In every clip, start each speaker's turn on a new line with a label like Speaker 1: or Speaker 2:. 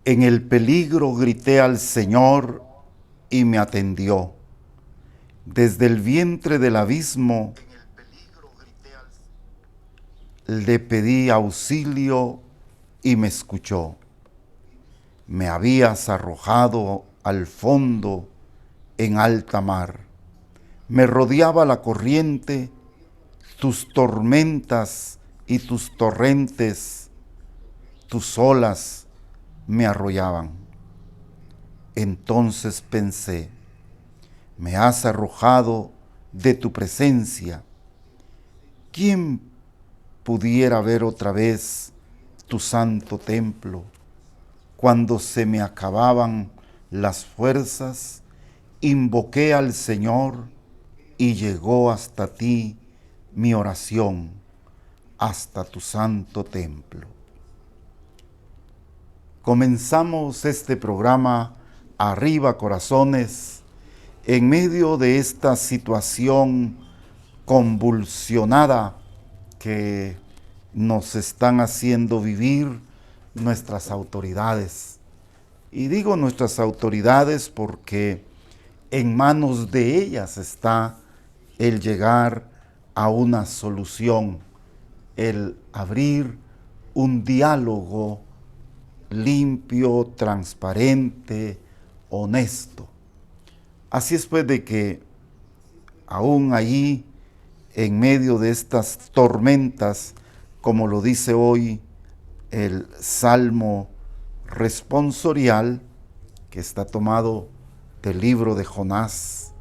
Speaker 1: En el peligro grité al Señor y me atendió. Desde el vientre del abismo le pedí auxilio y me escuchó. Me habías arrojado al fondo en alta mar. Me rodeaba la corriente, tus tormentas y tus torrentes, tus olas me arrollaban. Entonces pensé, me has arrojado de tu presencia. ¿Quién pudiera ver otra vez tu santo templo? Cuando se me acababan las fuerzas, invoqué al Señor y llegó hasta ti mi oración, hasta tu santo templo. Comenzamos este programa Arriba Corazones en medio de esta situación convulsionada que nos están haciendo vivir nuestras autoridades. Y digo nuestras autoridades porque en manos de ellas está el llegar a una solución, el abrir un diálogo limpio, transparente, honesto. Así es pues de que aún allí, en medio de estas tormentas, como lo dice hoy el Salmo responsorial, que está tomado del libro de Jonás,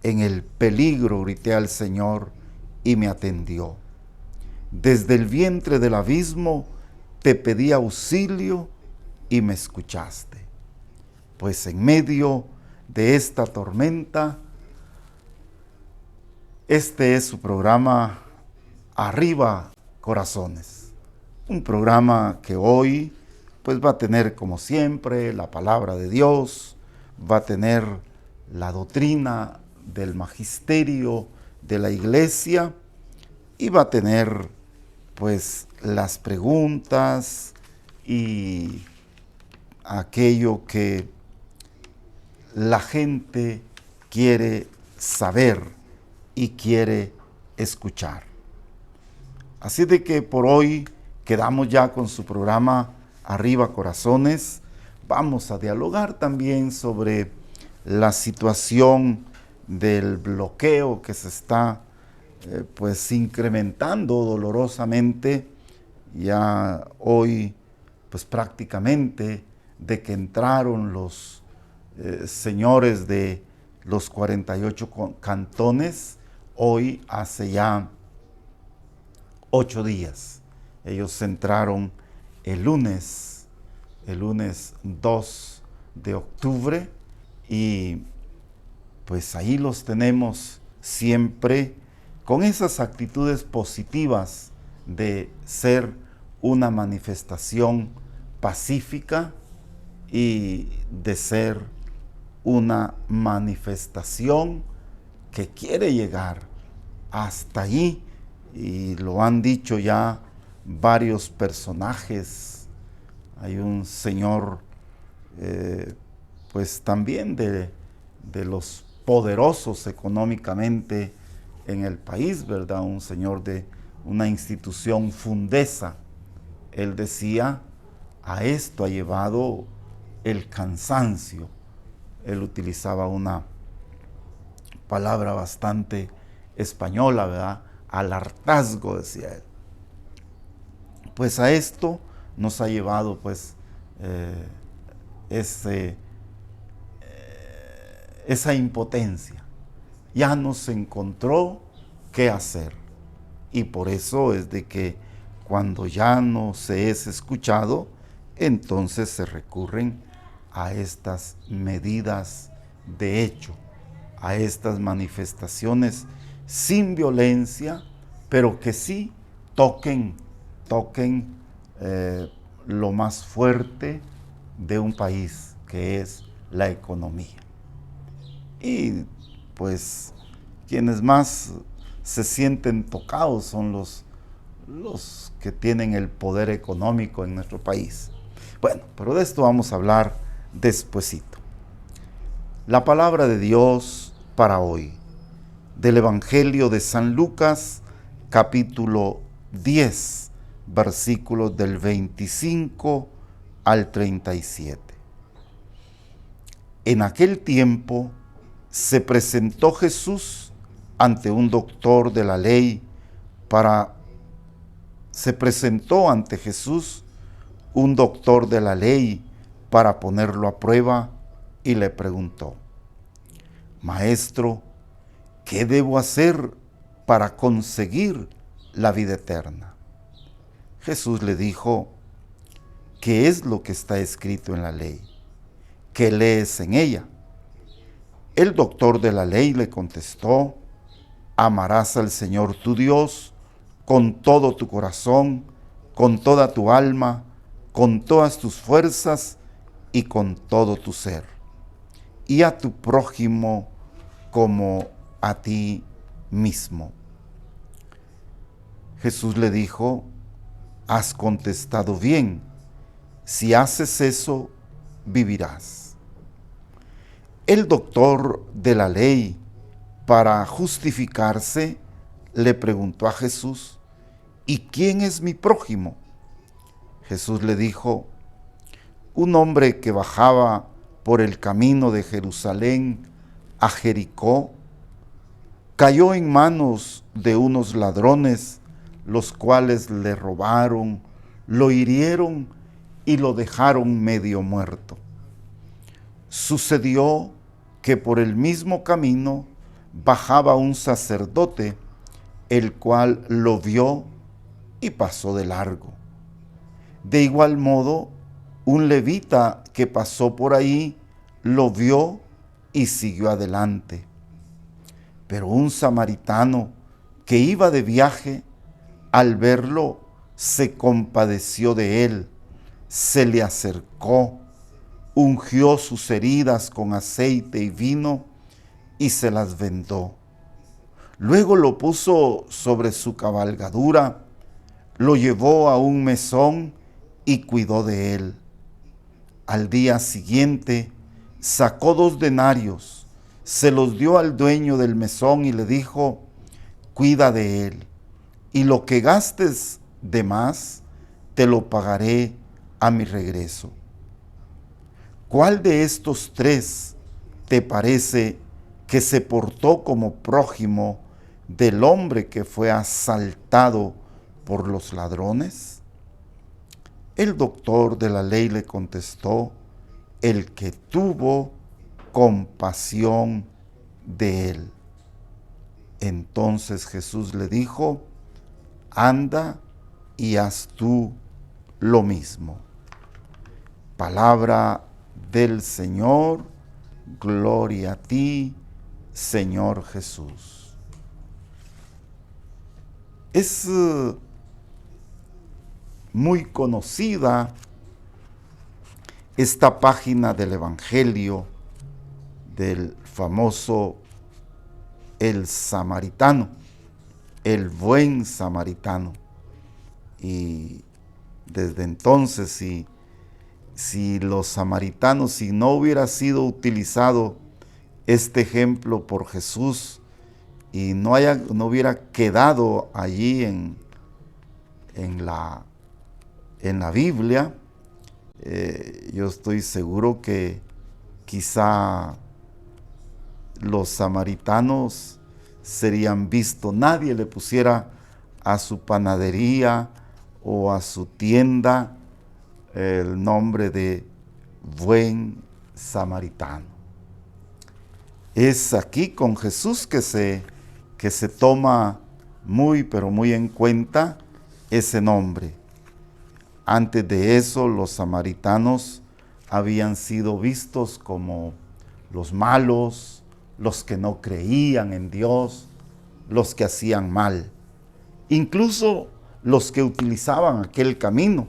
Speaker 1: en el peligro grité al Señor y me atendió. Desde el vientre del abismo te pedí auxilio y me escuchaste. Pues en medio de esta tormenta, este es su programa Arriba Corazones. Un programa que hoy pues va a tener como siempre la palabra de Dios, va a tener la doctrina del magisterio de la iglesia y va a tener pues las preguntas y aquello que la gente quiere saber y quiere escuchar. Así de que por hoy quedamos ya con su programa Arriba Corazones. Vamos a dialogar también sobre la situación del bloqueo que se está pues incrementando dolorosamente. Ya hoy pues prácticamente de que entraron los señores de los 48 cantones, hoy hace ya 8 días. Ellos entraron el lunes 2 de octubre y pues ahí los tenemos siempre con esas actitudes positivas de ser una manifestación pacífica y de ser una manifestación que quiere llegar hasta allí, y lo han dicho ya varios personajes. Hay un señor pues también de los poderosos económicamente en el país, ¿verdad? Un señor de una institución Fundesa. Él decía, a esto ha llevado el cansancio. Él utilizaba una palabra bastante española, ¿verdad? Al hartazgo, decía él. Pues a esto nos ha llevado pues esa impotencia. Ya no se encontró qué hacer. Y por eso es de que cuando ya no se es escuchado, entonces se recurren a estas medidas de hecho, a estas manifestaciones sin violencia, pero que sí toquen lo más fuerte de un país, que es la economía. Y pues quienes más se sienten tocados son los que tienen el poder económico en nuestro país. Bueno, pero de esto vamos a hablar despuesito. La palabra de Dios para hoy, del Evangelio de San Lucas, capítulo 10, versículos del 25 al 37. En aquel tiempo se presentó Jesús ante un doctor de la ley se presentó ante Jesús un doctor de la ley para ponerlo a prueba y le preguntó: Maestro, ¿qué debo hacer para conseguir la vida eterna? Jesús le dijo: ¿qué es lo que está escrito en la ley? ¿Qué lees en ella? El doctor de la ley le contestó: amarás al Señor tu Dios con todo tu corazón, con toda tu alma, con todas tus fuerzas y con todo tu ser, y a tu prójimo como a ti mismo. Jesús le dijo: has contestado bien, si haces eso, vivirás. El doctor de la ley, para justificarse, le preguntó a Jesús: ¿y quién es mi prójimo? Jesús le dijo: un hombre que bajaba por el camino de Jerusalén a Jericó, cayó en manos de unos ladrones, los cuales le robaron, lo hirieron y lo dejaron medio muerto. Sucedió que por el mismo camino bajaba un sacerdote, el cual lo vio y pasó de largo. De igual modo, un levita que pasó por ahí lo vio y siguió adelante. Pero un samaritano que iba de viaje, al verlo, se compadeció de él, se le acercó, ungió sus heridas con aceite y vino y se las vendó. Luego lo puso sobre su cabalgadura, lo llevó a un mesón y cuidó de él. Al día siguiente sacó 2 denarios, se los dio al dueño del mesón y le dijo: cuida de él, y lo que gastes de más, te lo pagaré a mi regreso. ¿Cuál de estos 3 te parece que se portó como prójimo del hombre que fue asaltado por los ladrones? El doctor de la ley le contestó: el que tuvo compasión de él. Entonces Jesús le dijo: anda y haz tú lo mismo. Palabra del Señor, gloria a ti, Señor Jesús. Es muy conocida esta página del Evangelio del famoso el samaritano, el buen samaritano. Y desde entonces, si los samaritanos, si no hubiera sido utilizado este ejemplo por Jesús y no hubiera quedado allí en la Biblia, yo estoy seguro que quizá los samaritanos serían vistos, nadie le pusiera a su panadería o a su tienda el nombre de buen samaritano. Es aquí con Jesús que se toma muy, pero muy en cuenta ese nombre. Antes de eso, los samaritanos habían sido vistos como los malos, los que no creían en Dios, los que hacían mal. Incluso los que utilizaban aquel camino,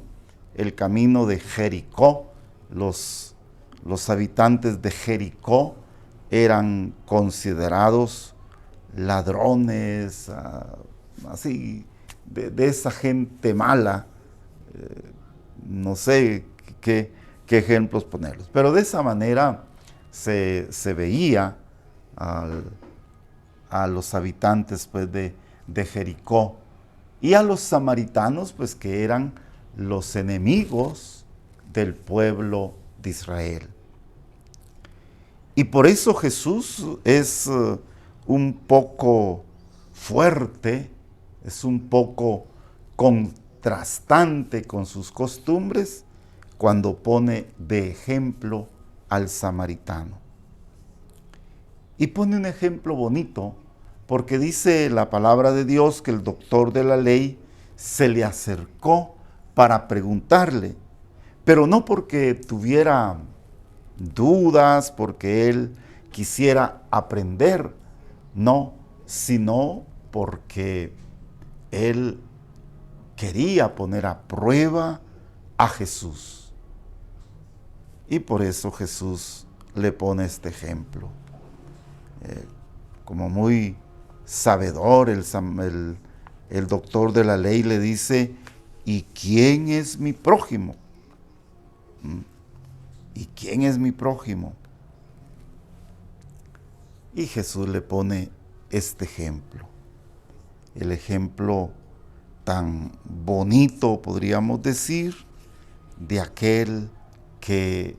Speaker 1: el camino de Jericó. Los habitantes de Jericó eran considerados ladrones, así, de esa gente mala. No sé qué ejemplos ponerlos. Pero de esa manera se veía a los habitantes pues, de Jericó y a los samaritanos, pues que eran los enemigos del pueblo de Israel. Y por eso Jesús es un poco fuerte, es un poco contrastante con sus costumbres cuando pone de ejemplo al samaritano. Y pone un ejemplo bonito, porque dice la palabra de Dios que el doctor de la ley se le acercó para preguntarle, pero no porque tuviera dudas, porque él quisiera aprender, no, sino porque él quería poner a prueba a Jesús. Y por eso Jesús le pone este ejemplo. Como muy sabedor, el doctor de la ley le dice, ¿y quién es mi prójimo? ¿Y quién es mi prójimo? Y Jesús le pone este ejemplo, el ejemplo tan bonito, podríamos decir, de aquel que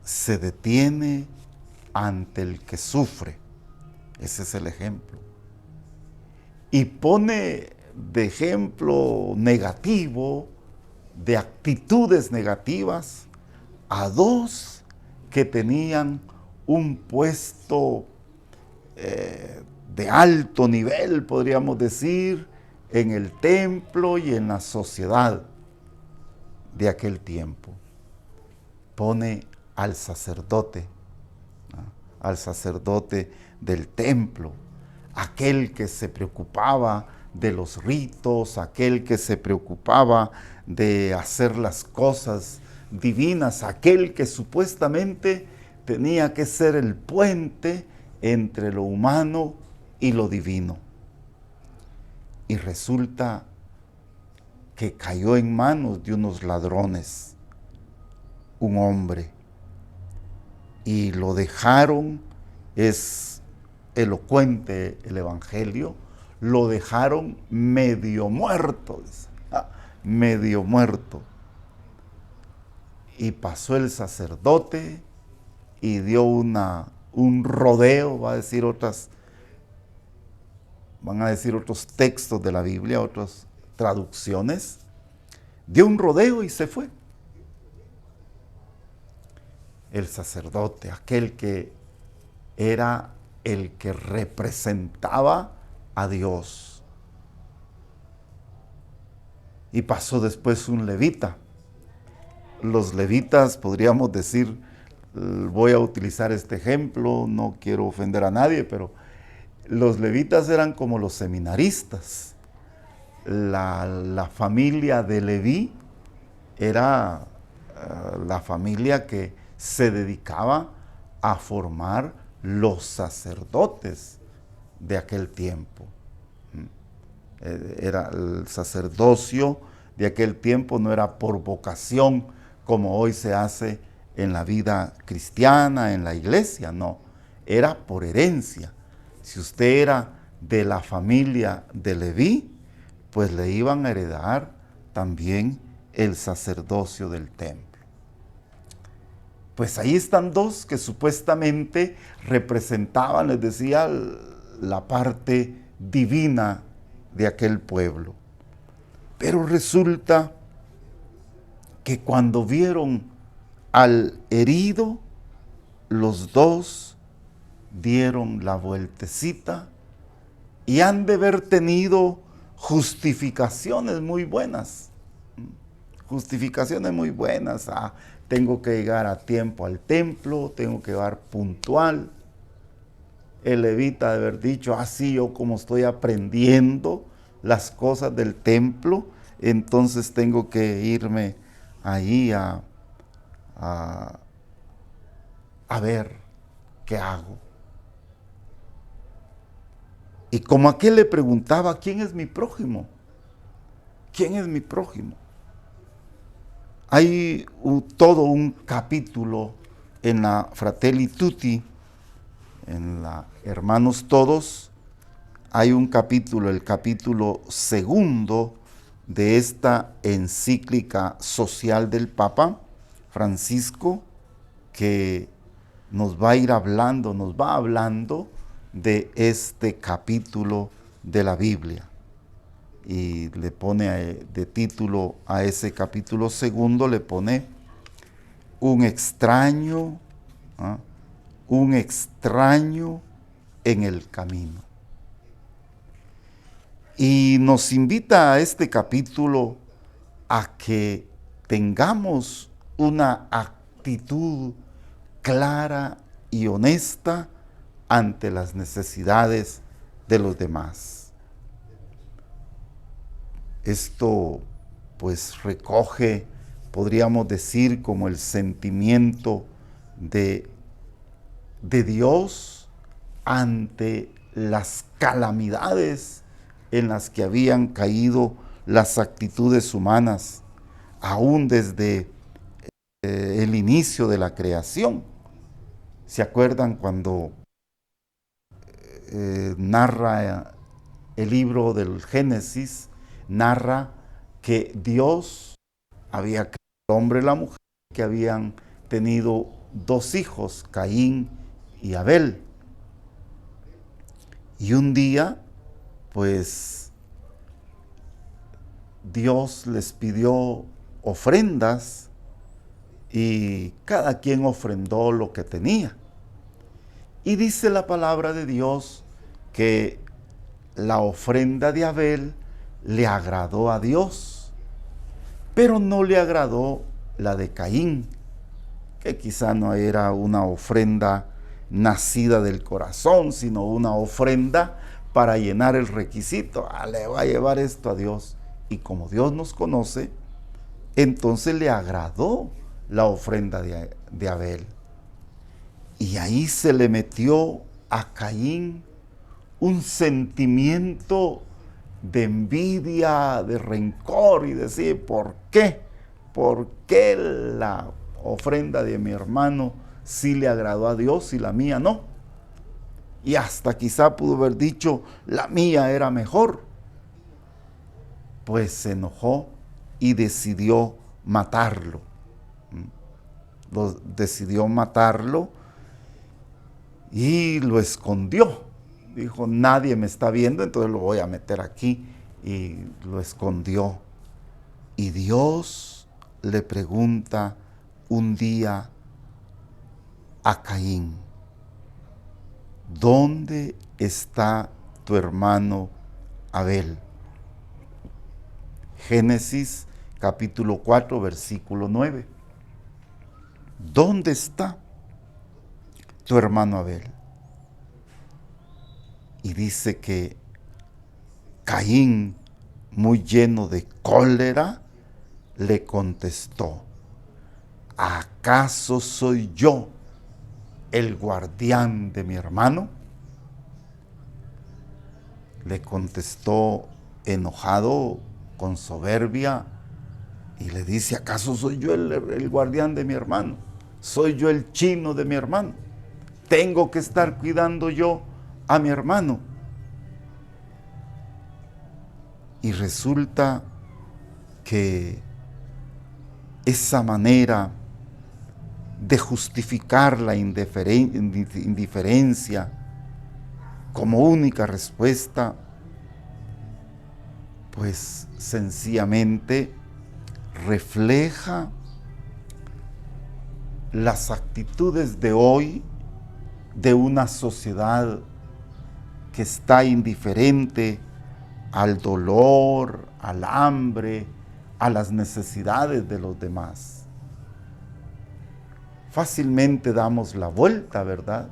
Speaker 1: se detiene ante el que sufre. Ese es el ejemplo. Y pone de ejemplo negativo, de actitudes negativas, a dos que tenían un puesto de alto nivel, podríamos decir, en el templo y en la sociedad de aquel tiempo. Pone al sacerdote del templo, aquel que se preocupaba de los ritos, aquel que se preocupaba de hacer las cosas divinas, aquel que supuestamente tenía que ser el puente entre lo humano y lo divino. Y resulta que cayó en manos de unos ladrones, un hombre, y lo dejaron, es elocuente el Evangelio, lo dejaron medio muerto, medio muerto. Y pasó el sacerdote y dio un rodeo, van a decir otros textos de la Biblia, otras traducciones, dio un rodeo y se fue. El sacerdote, aquel que era el que representaba a Dios. Y pasó después un levita. Los levitas, podríamos decir, voy a utilizar este ejemplo, no quiero ofender a nadie, pero los levitas eran como los seminaristas. La familia de Leví era la familia que se dedicaba a formar los sacerdotes de aquel tiempo. Era el sacerdocio de aquel tiempo, no era por vocación como hoy se hace en la vida cristiana, en la iglesia, no, era por herencia. Si usted era de la familia de Leví, pues le iban a heredar también el sacerdocio del templo. Pues ahí están dos que supuestamente representaban, les decía, la parte divina de aquel pueblo. Pero resulta que cuando vieron al herido, los dos dieron la vueltecita y han de haber tenido justificaciones muy buenas. Justificaciones muy buenas. Tengo que llegar a tiempo al templo, tengo que llegar puntual. El levita de haber dicho, así yo como estoy aprendiendo las cosas del templo, entonces tengo que irme allí a ver qué hago. Y como aquel le preguntaba, ¿quién es mi prójimo? ¿Quién es mi prójimo? Hay todo un capítulo en la Fratelli Tutti, en la Hermanos Todos, hay un capítulo, el capítulo segundo de esta encíclica social del Papa Francisco, que nos va a ir hablando, nos va hablando de este capítulo de la Biblia. Y le pone de título a ese capítulo segundo, le pone un extraño, ¿ah? Un extraño en el camino. Y nos invita a este capítulo a que tengamos una actitud clara y honesta ante las necesidades de los demás. Esto pues recoge, podríamos decir, como el sentimiento de Dios ante las calamidades en las que habían caído las actitudes humanas, aún desde el inicio de la creación. ¿Se acuerdan cuando narra el libro del Génesis? Narra que Dios había creado al hombre y la mujer, que habían tenido dos hijos, Caín y Abel. Y un día, pues, Dios les pidió ofrendas y cada quien ofrendó lo que tenía. Y dice la palabra de Dios que la ofrenda de Abel le agradó a Dios, pero no le agradó la de Caín, que quizá no era una ofrenda nacida del corazón, sino una ofrenda para llenar el requisito. Le va a llevar esto a Dios. Y como Dios nos conoce, entonces le agradó la ofrenda de Abel. Y ahí se le metió a Caín un sentimiento de envidia, de rencor y decir, ¿por qué? ¿Por qué la ofrenda de mi hermano sí le agradó a Dios y la mía no? Y hasta quizá pudo haber dicho, la mía era mejor. Pues se enojó y decidió matarlo. Decidió matarlo y lo escondió. Dijo, nadie me está viendo, entonces lo voy a meter aquí. Y lo escondió. Y Dios le pregunta un día a Caín, ¿dónde está tu hermano Abel? Génesis capítulo 4, versículo 9. ¿Dónde está tu hermano Abel? Y dice que Caín, muy lleno de cólera, le contestó, ¿acaso soy yo el guardián de mi hermano? Le contestó enojado, con soberbia, y le dice, ¿acaso soy yo el guardián de mi hermano? ¿Soy yo el chino de mi hermano? ¿Tengo que estar cuidando yo a mi hermano? Y resulta que esa manera de justificar la indiferencia como única respuesta, pues sencillamente refleja las actitudes de hoy de una sociedad que está indiferente al dolor, al hambre, a las necesidades de los demás. Fácilmente damos la vuelta, ¿verdad?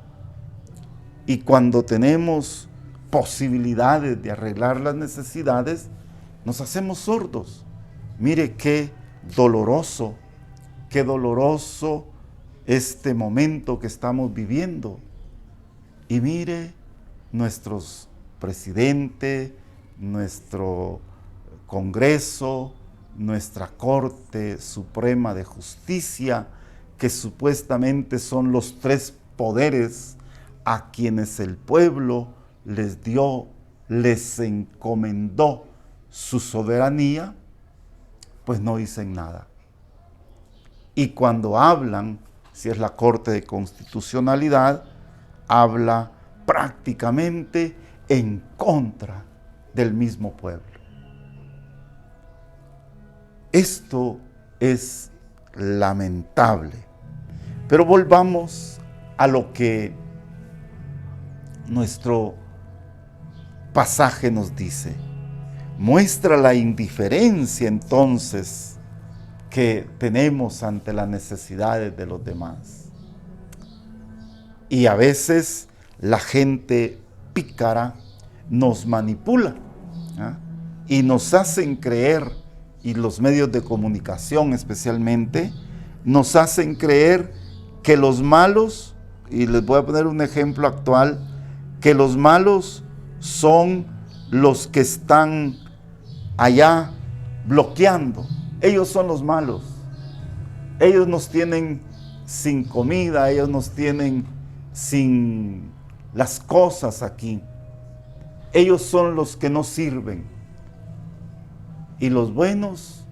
Speaker 1: Y cuando tenemos posibilidades de arreglar las necesidades, nos hacemos sordos. Mire qué doloroso este momento que estamos viviendo. Y mire nuestros presidentes, nuestro Congreso, nuestra Corte Suprema de Justicia, que supuestamente son los tres poderes a quienes el pueblo les encomendó su soberanía, pues no dicen nada. Y cuando hablan, si es la Corte de Constitucionalidad, habla prácticamente en contra del mismo pueblo. Esto es lamentable. Pero volvamos a lo que nuestro pasaje nos dice. Muestra la indiferencia entonces que tenemos ante las necesidades de los demás. Y a veces la gente pícara nos manipula, ¿ah? Y nos hacen creer, y los medios de comunicación especialmente, nos hacen creer que los malos, y les voy a poner un ejemplo actual, que los malos son los que están allá bloqueando. Ellos son los malos. Ellos nos tienen sin comida, ellos nos tienen sin las cosas aquí. Ellos son los que no sirven. Y los buenos,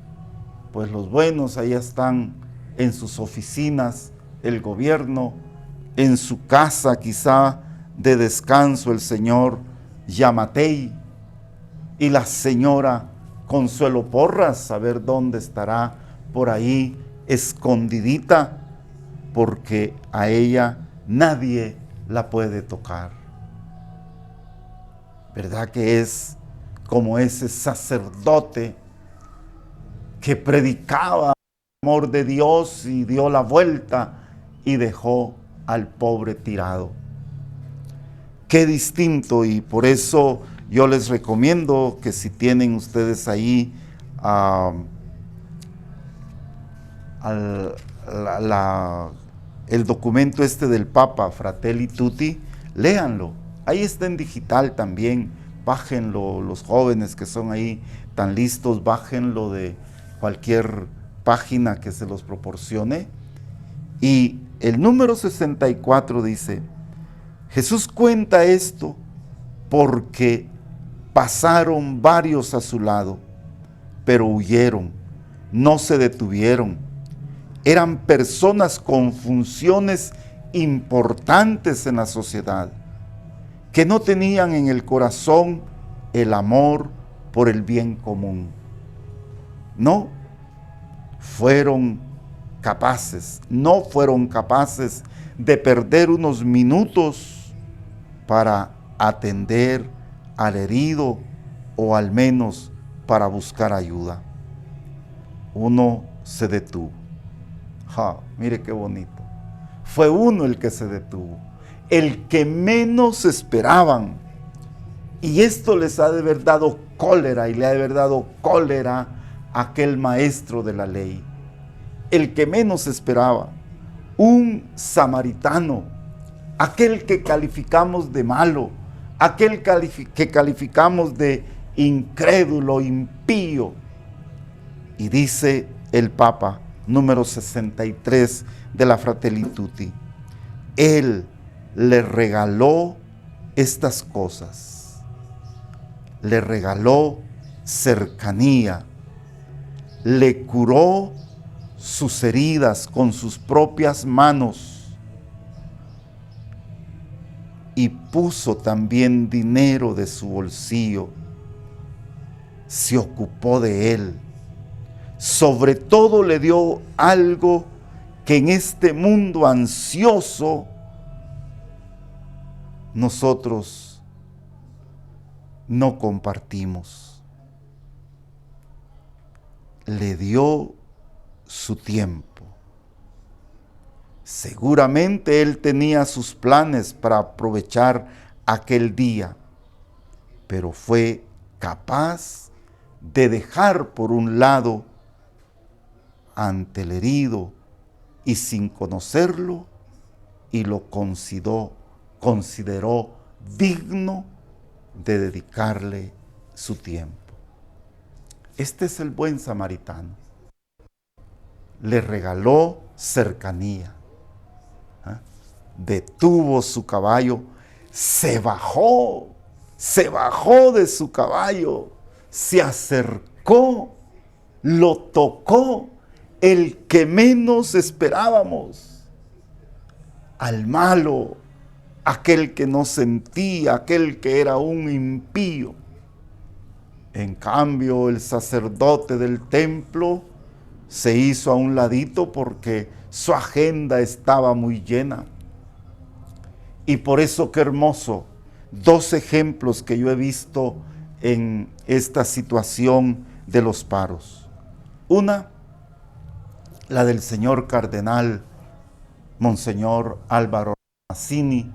Speaker 1: pues los buenos allá están en sus oficinas, el gobierno, en su casa quizá de descanso el señor Yamatei y la señora Consuelo Porras, a ver dónde estará por ahí escondidita, porque a ella nadie la puede tocar. ¿Verdad que es como ese sacerdote que predicaba el amor de Dios y dio la vuelta y dejó al pobre tirado? Qué distinto, y por eso yo les recomiendo que si tienen ustedes ahí el documento este del Papa, Fratelli Tutti, léanlo. Ahí está en digital también, bájenlo, los jóvenes que son ahí tan listos, bájenlo de cualquier página que se los proporcione. Y el número 64 dice: Jesús cuenta esto porque pasaron varios a su lado, pero huyeron, no se detuvieron. Eran personas con funciones importantes en la sociedad, que no tenían en el corazón el amor por el bien común. No fueron capaces de perder unos minutos para atender al herido o al menos para buscar ayuda. Uno se detuvo. Mire qué bonito. Fue uno el que se detuvo, el que menos esperaban. Y esto les ha de haber dado cólera, y le ha de haber dado cólera a aquel maestro de la ley. El que menos esperaba, un samaritano, aquel que calificamos de malo, aquel que calificamos de incrédulo, impío. Y dice el Papa, número 63 de la Fratelli Tutti, Él le regaló estas cosas, le regaló cercanía, le curó sus heridas con sus propias manos y puso también dinero de su bolsillo, se ocupó de él. Sobre todo le dio algo que en este mundo ansioso nosotros no compartimos. Le dio su tiempo. Seguramente él tenía sus planes para aprovechar aquel día, pero fue capaz de dejar por un lado ante el herido y sin conocerlo, y lo consideró digno de dedicarle su tiempo. Este es el buen samaritano. Le regaló cercanía. ¿Ah? Detuvo su caballo, se bajó de su caballo, se acercó, lo tocó, el que menos esperábamos, al malo, aquel que no sentía, aquel que era un impío. En cambio, el sacerdote del templo se hizo a un ladito porque su agenda estaba muy llena. Y por eso, qué hermoso, dos ejemplos que yo he visto en esta situación de los paros. Una, la del señor cardenal Monseñor Álvaro Mazzini,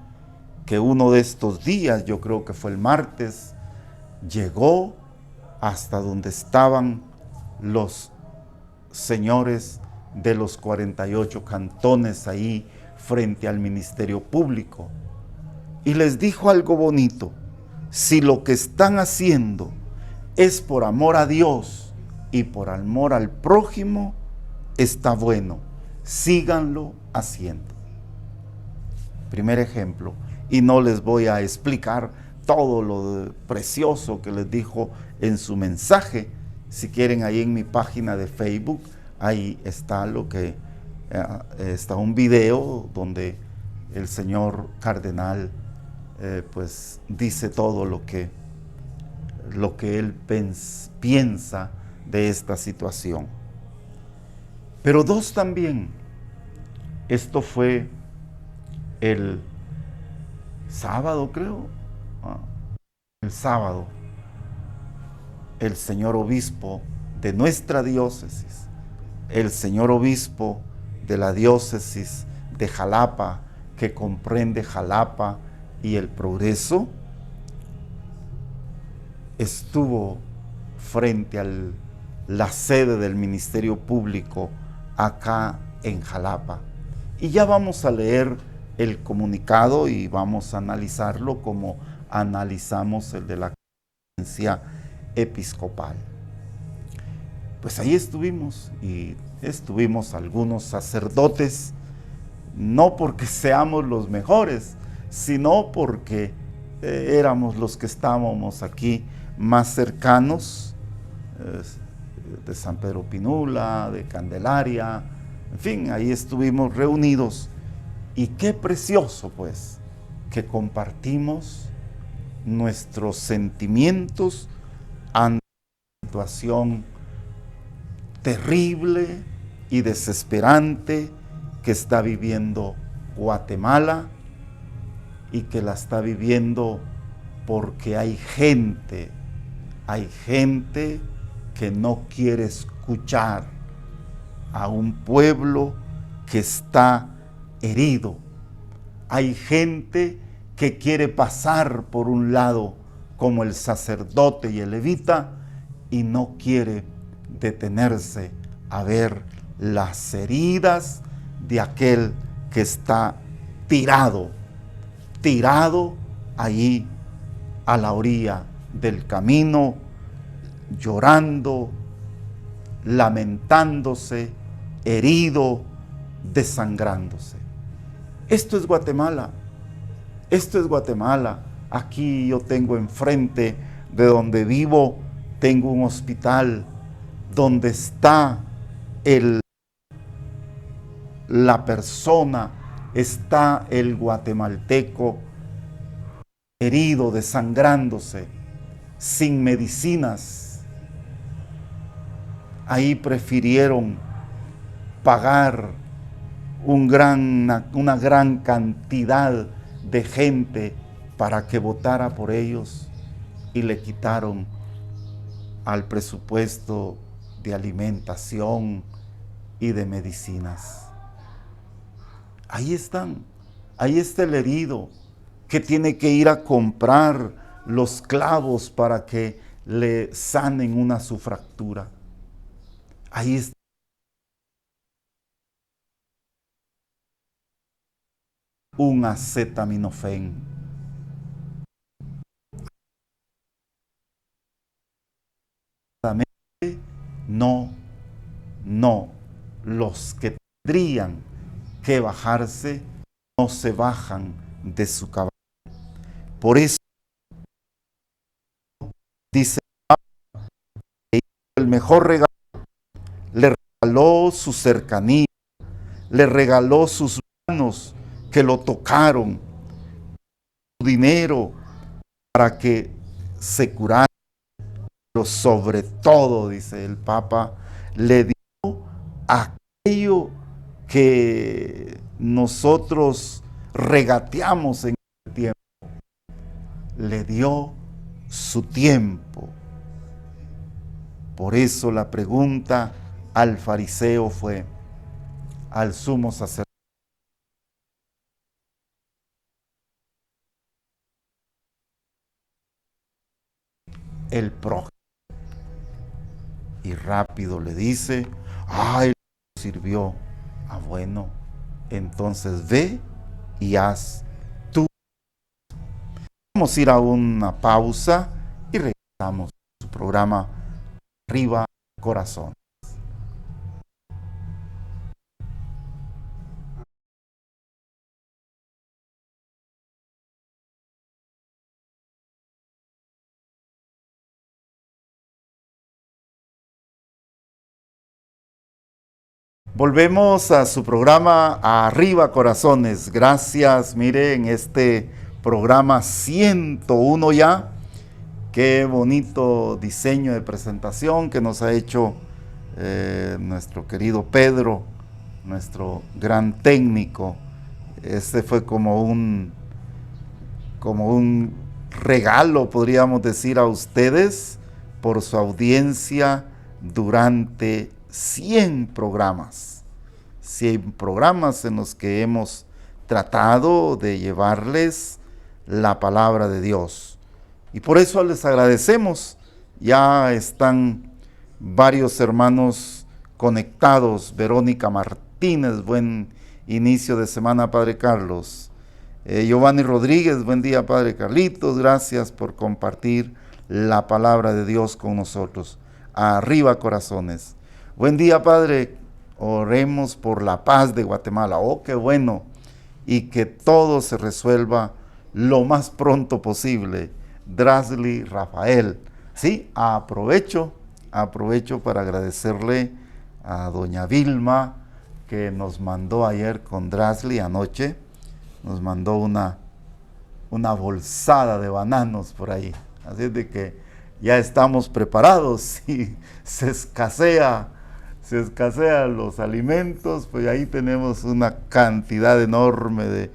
Speaker 1: que uno de estos días, yo creo que fue el martes, llegó hasta donde estaban los señores de los 48 cantones ahí frente al Ministerio Público. Y les dijo algo bonito: si lo que están haciendo es por amor a Dios y por amor al prójimo, está bueno, síganlo haciendo. Primer ejemplo, y no les voy a explicar todo lo precioso que les dijo en su mensaje. Si quieren, ahí en mi página de Facebook, ahí está está un video donde el señor cardenal pues dice todo lo que él piensa de esta situación. Pero dos también, esto fue el sábado, creo, el sábado, el señor obispo de nuestra diócesis, el señor obispo de la diócesis de Jalapa, que comprende Jalapa y El Progreso, estuvo frente a la sede del Ministerio Público acá en Jalapa. Y ya vamos a leer el comunicado y vamos a analizarlo como analizamos el de la Conferencia Episcopal. Pues ahí estuvimos, y estuvimos algunos sacerdotes, no porque seamos los mejores, sino porque éramos los que estábamos aquí más cercanos, de San Pedro Pinula, de Candelaria, en fin, ahí estuvimos reunidos. Y qué precioso, pues, que compartimos nuestros sentimientos ante una situación terrible y desesperante que está viviendo Guatemala, y que la está viviendo porque hay gente que no quiere escuchar a un pueblo que está herido. Hay gente que quiere pasar por un lado como el sacerdote y el levita y no quiere detenerse a ver las heridas de aquel que está tirado allí a la orilla del camino, llorando, lamentándose, herido, desangrándose. Esto es Guatemala. Esto es Guatemala. Aquí yo tengo enfrente de donde vivo, tengo un hospital donde está la persona, está el guatemalteco herido, desangrándose, sin medicinas. Ahí prefirieron pagar una gran cantidad de gente para que votara por ellos, y le quitaron al presupuesto de alimentación y de medicinas. Ahí están, ahí está el herido que tiene que ir a comprar los clavos para que le sanen su fractura. Ahí está un acetaminofén. No, no. Los que tendrían que bajarse no se bajan de su caballo. Por eso dice que el mejor regalo, le regaló su cercanía, le regaló sus manos que lo tocaron, su dinero para que se curara, pero sobre todo, dice el Papa, le dio aquello que nosotros regateamos en el tiempo, le dio su tiempo. Por eso la pregunta al fariseo fue, al sumo sacerdote, el prójimo. Y rápido le dice, ay, sirvió. Ah, bueno, entonces ve y haz tú. Vamos a ir a una pausa y regresamos a su programa Arriba Corazón. Volvemos a su programa Arriba Corazones. Gracias, mire, en este programa 101 ya. Qué bonito diseño de presentación que nos ha hecho nuestro querido Pedro, nuestro gran técnico. Este fue como un regalo, podríamos decir, a ustedes por su audiencia durante 100 programas. 100 programas en los que hemos tratado de llevarles la palabra de Dios. Y por eso les agradecemos. Ya están varios hermanos conectados. Verónica Martínez, buen inicio de semana, Padre Carlos. Giovanni Rodríguez, buen día, Padre Carlitos. Gracias por compartir la palabra de Dios con nosotros. Arriba corazones. Buen día, Padre. Oremos por la paz de Guatemala. Oh, qué bueno. Y que todo se resuelva lo más pronto posible. Drasli Rafael. Sí, aprovecho para agradecerle a doña Vilma, que nos mandó ayer con Drasli anoche, nos mandó una bolsada de bananos por ahí. Así es de que ya estamos preparados. Si se escasean los alimentos, pues ahí tenemos una cantidad enorme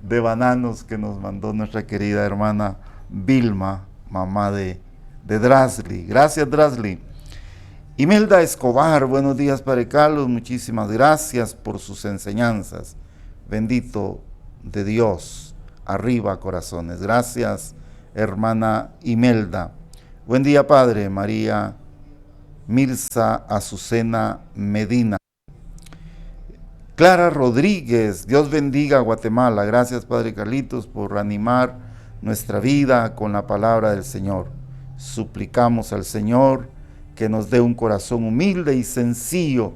Speaker 1: de bananos que nos mandó nuestra querida hermana Vilma, mamá de Drasli. Gracias, Drasli. Imelda Escobar, buenos días, Padre Carlos, muchísimas gracias por sus enseñanzas. Bendito de Dios, arriba corazones. Gracias, hermana Imelda. Buen día, Padre. María Mirza Azucena Medina. Clara Rodríguez, Dios bendiga a Guatemala. Gracias, Padre Carlitos, por animar nuestra vida con la palabra del Señor. Suplicamos al Señor que nos dé un corazón humilde y sencillo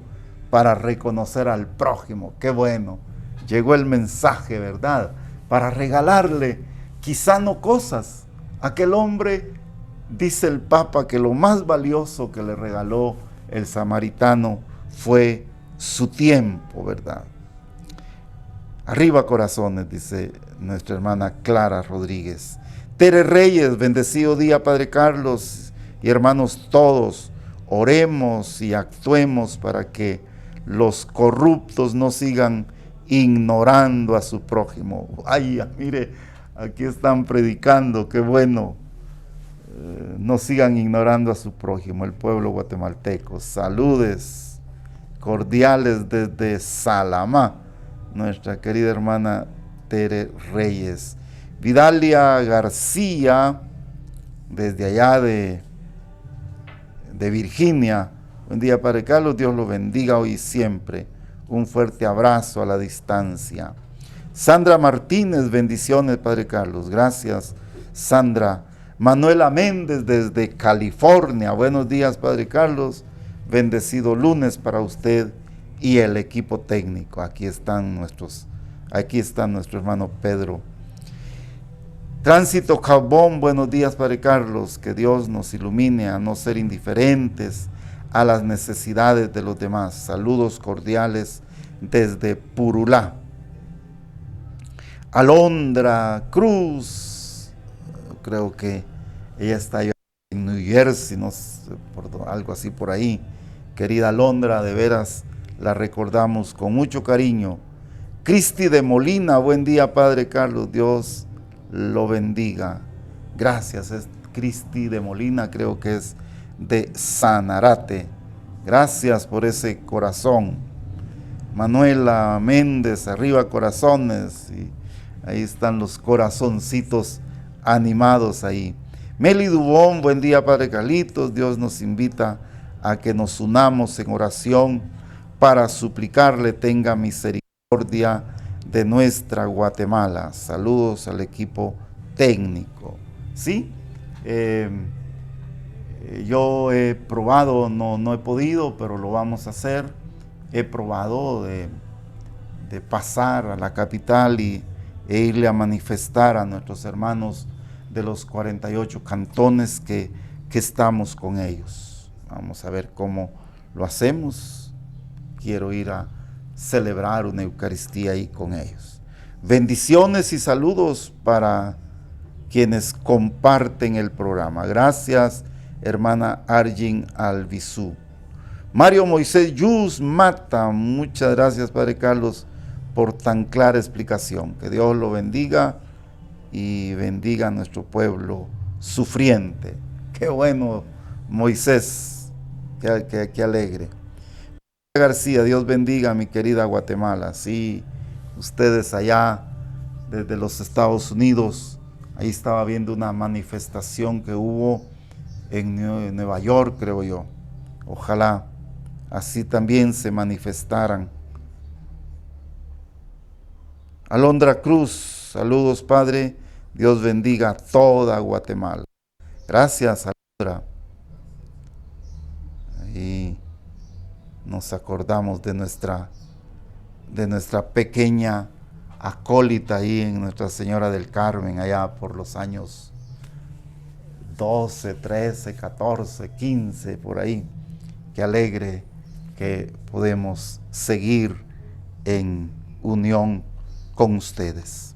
Speaker 1: para reconocer al prójimo. Qué bueno, llegó el mensaje, ¿verdad? Para regalarle, quizá no cosas. Aquel hombre, dice el Papa, que lo más valioso que le regaló el samaritano fue su tiempo, ¿verdad? Arriba corazones, dice nuestra hermana Clara Rodríguez. Tere Reyes, bendecido día, Padre Carlos, y hermanos todos, oremos y actuemos para que los corruptos no sigan ignorando a su prójimo. Ay, mire, aquí están predicando, qué bueno. No sigan ignorando a su prójimo, el pueblo guatemalteco. Saludes cordiales desde Salamá, nuestra querida hermana Tere Reyes. Vidalia García, desde allá de Virginia. Buen día, Padre Carlos, Dios lo bendiga hoy y siempre. Un fuerte abrazo a la distancia. Sandra Martínez, bendiciones, Padre Carlos. Gracias, Sandra. Manuela Méndez, desde California. Buenos días, Padre Carlos. bendecido lunes para usted y el equipo técnico. Aquí está nuestro hermano Pedro. Tránsito Jabón, buenos días, Padre Carlos. Que Dios nos ilumine a no ser indiferentes a las necesidades de los demás. Saludos cordiales desde Purulá. Alondra Cruz, creo que ella está allá en New Jersey, no sé, algo así por ahí. Querida Alondra, de veras la recordamos con mucho cariño. Cristi de Molina, buen día, Padre Carlos, Dios lo bendiga. Gracias, es Cristi de Molina, creo que es de Sanarate. Gracias por ese corazón. Manuela Méndez, arriba corazones, y ahí están los corazoncitos animados ahí. Meli Dubón, buen día, Padre Carlitos. Dios nos invita a que nos unamos en oración para suplicarle tenga misericordia de nuestra Guatemala. Saludos al equipo técnico. ¿Sí? Yo he probado, no he podido, pero lo vamos a hacer. He probado de pasar a la capital e irle a manifestar a nuestros hermanos de los 48 cantones que estamos con ellos. Vamos a ver cómo lo hacemos. Quiero ir a celebrar una Eucaristía ahí con ellos. Bendiciones y saludos para quienes comparten el programa. Gracias, hermana Arjin Albizu. Mario Moisés Yus Mata, muchas gracias, Padre Carlos, por tan clara explicación. Que Dios lo bendiga y bendiga a nuestro pueblo sufriente. Qué bueno, Moisés, qué alegre. García, Dios bendiga a mi querida Guatemala. Sí, ustedes allá desde los Estados Unidos, ahí estaba viendo una manifestación que hubo en Nueva York, creo yo. Ojalá así también se manifestaran. Alondra Cruz, saludos, Padre. Dios bendiga a toda Guatemala. Gracias, Alondra. Y nos acordamos de nuestra pequeña acólita ahí en Nuestra Señora del Carmen, allá por los años 12, 13, 14, 15, por ahí. Qué alegre que podemos seguir en unión con ustedes.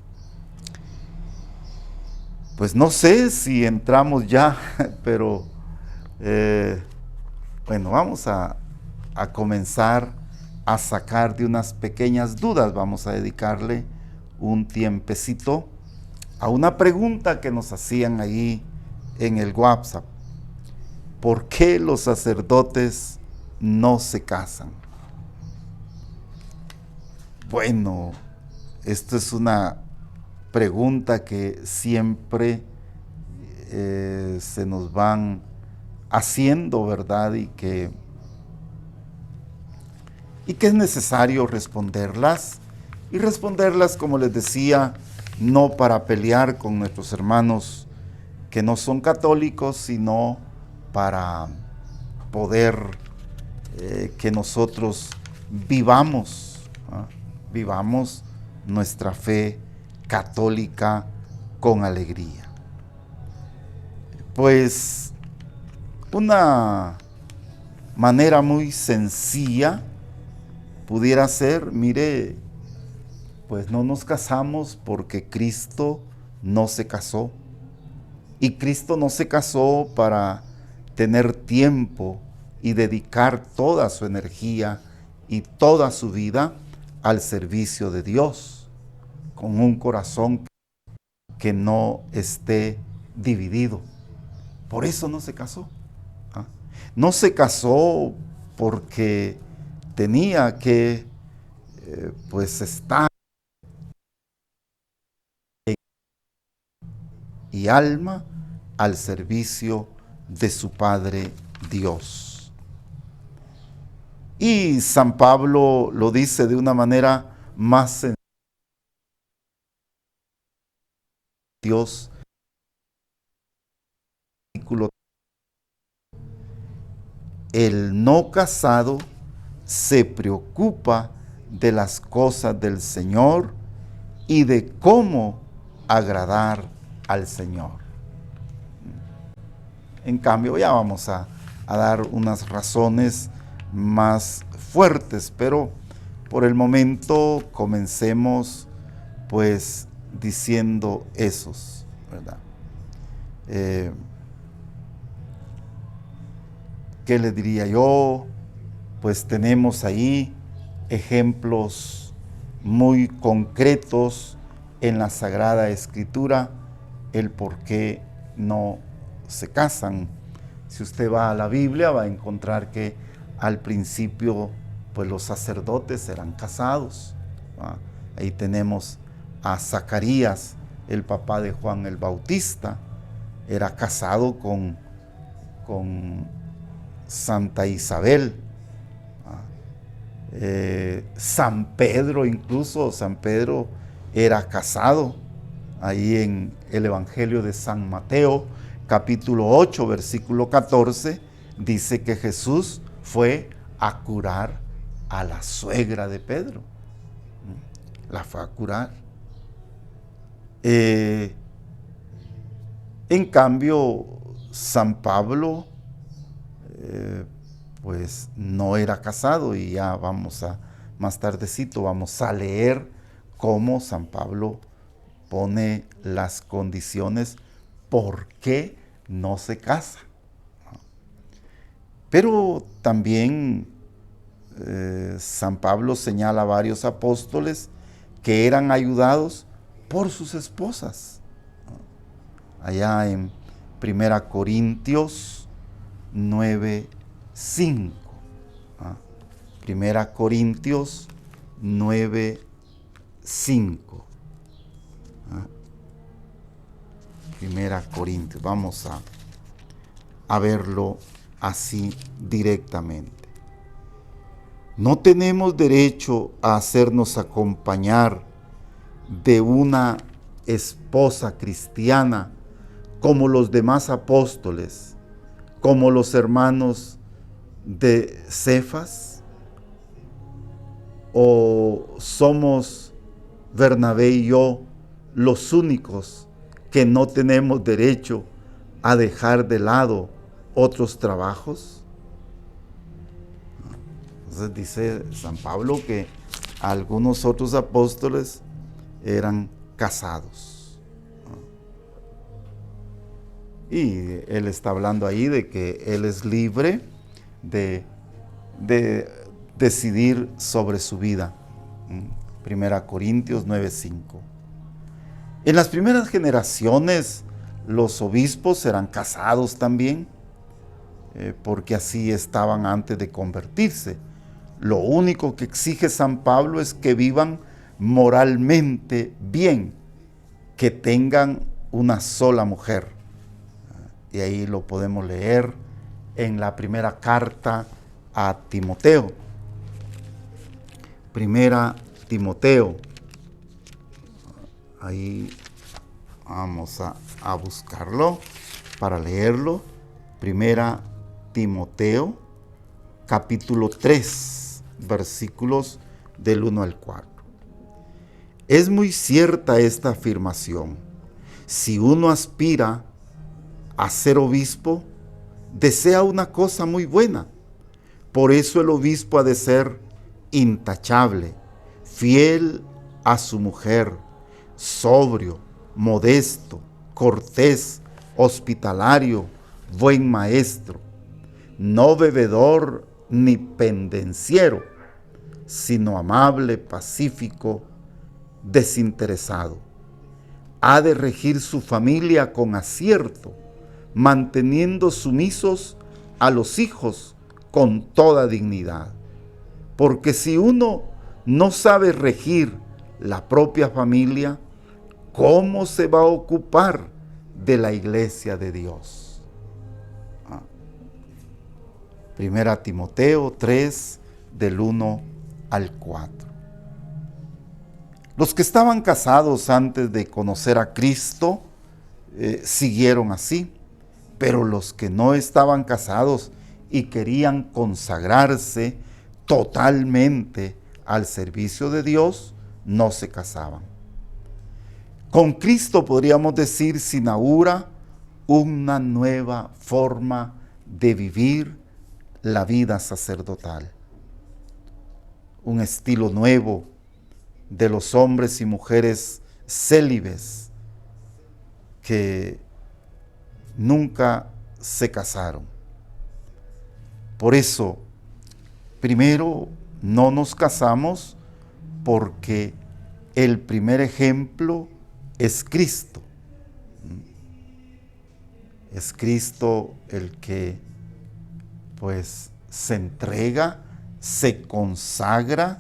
Speaker 1: Pues no sé si entramos ya, pero bueno, vamos a comenzar a sacar de unas pequeñas dudas. Vamos a dedicarle un tiempecito a una pregunta que nos hacían ahí en el WhatsApp. ¿Por qué los sacerdotes no se casan? Bueno, esto es una pregunta que siempre se nos van haciendo, ¿verdad? Y que es necesario responderlas. Y responderlas, como les decía, no para pelear con nuestros hermanos que no son católicos, sino para poder que nosotros vivamos nuestra fe católica con alegría. Pues una manera muy sencilla pudiera ser, mire, pues no nos casamos porque Cristo no se casó. Y Cristo no se casó para tener tiempo y dedicar toda su energía y toda su vida al servicio de Dios, con un corazón que no esté dividido. Por eso no se casó. No se casó porque tenía que pues estar y alma al servicio de su Padre Dios. Y San Pablo lo dice de una manera más sencilla. Dios, el no casado se preocupa de las cosas del Señor y de cómo agradar al Señor. En cambio, ya vamos a dar unas razones más fuertes, pero por el momento comencemos pues diciendo esos, ¿verdad? ¿Qué le diría yo? Pues tenemos ahí ejemplos muy concretos en la Sagrada Escritura, el por qué no se casan. Si usted va a la Biblia, va a encontrar que al principio, pues los sacerdotes eran casados. Ahí tenemos a Zacarías, el papá de Juan el Bautista, era casado con Santa Isabel. San Pedro, incluso San Pedro era casado. Ahí en el Evangelio de San Mateo, capítulo 8, versículo 14, dice que Jesús fue a curar a la suegra de Pedro. La fue a curar. En cambio, San Pablo, pues no era casado, y ya más tardecito vamos a leer cómo San Pablo pone las condiciones por qué no se casa. Pero también San Pablo señala a varios apóstoles que eran ayudados por sus esposas. Allá en 1 Corintios 9:5. 1 Corintios 9:5. 1 Corintios, vamos a verlo así directamente. No tenemos derecho a hacernos acompañar de una esposa cristiana como los demás apóstoles, como los hermanos de Cefas, o somos Bernabé y yo los únicos que no tenemos derecho a dejar de lado otros trabajos. Entonces dice San Pablo que algunos otros apóstoles eran casados. Y él está hablando ahí de que él es libre de decidir sobre su vida. 1 Corintios 9:5. En las primeras generaciones los obispos eran casados también, porque así estaban antes de convertirse. Lo único que exige San Pablo es que vivan moralmente bien, que tengan una sola mujer. Y ahí lo podemos leer en la primera carta a Timoteo. Primera Timoteo. Ahí vamos a buscarlo para leerlo. Primera Timoteo, capítulo 3, versículos del 1 al 4. Es muy cierta esta afirmación. Si uno aspira a ser obispo, desea una cosa muy buena. Por eso el obispo ha de ser intachable, fiel a su mujer, sobrio, modesto, cortés, hospitalario, buen maestro, no bebedor ni pendenciero, sino amable, pacífico, desinteresado. Ha de regir su familia con acierto, manteniendo sumisos a los hijos con toda dignidad. Porque si uno no sabe regir la propia familia, ¿cómo se va a ocupar de la iglesia de Dios? Primera Timoteo 3, del 1 al 4. Los que estaban casados antes de conocer a Cristo siguieron así, pero los que no estaban casados y querían consagrarse totalmente al servicio de Dios, no se casaban. Con Cristo, podríamos decir, se inaugura una nueva forma de vivir la vida sacerdotal. Un estilo nuevo de los hombres y mujeres célibes que nunca se casaron. Por eso, primero, no nos casamos porque el primer ejemplo es Cristo. Es Cristo el que pues se entrega, se consagra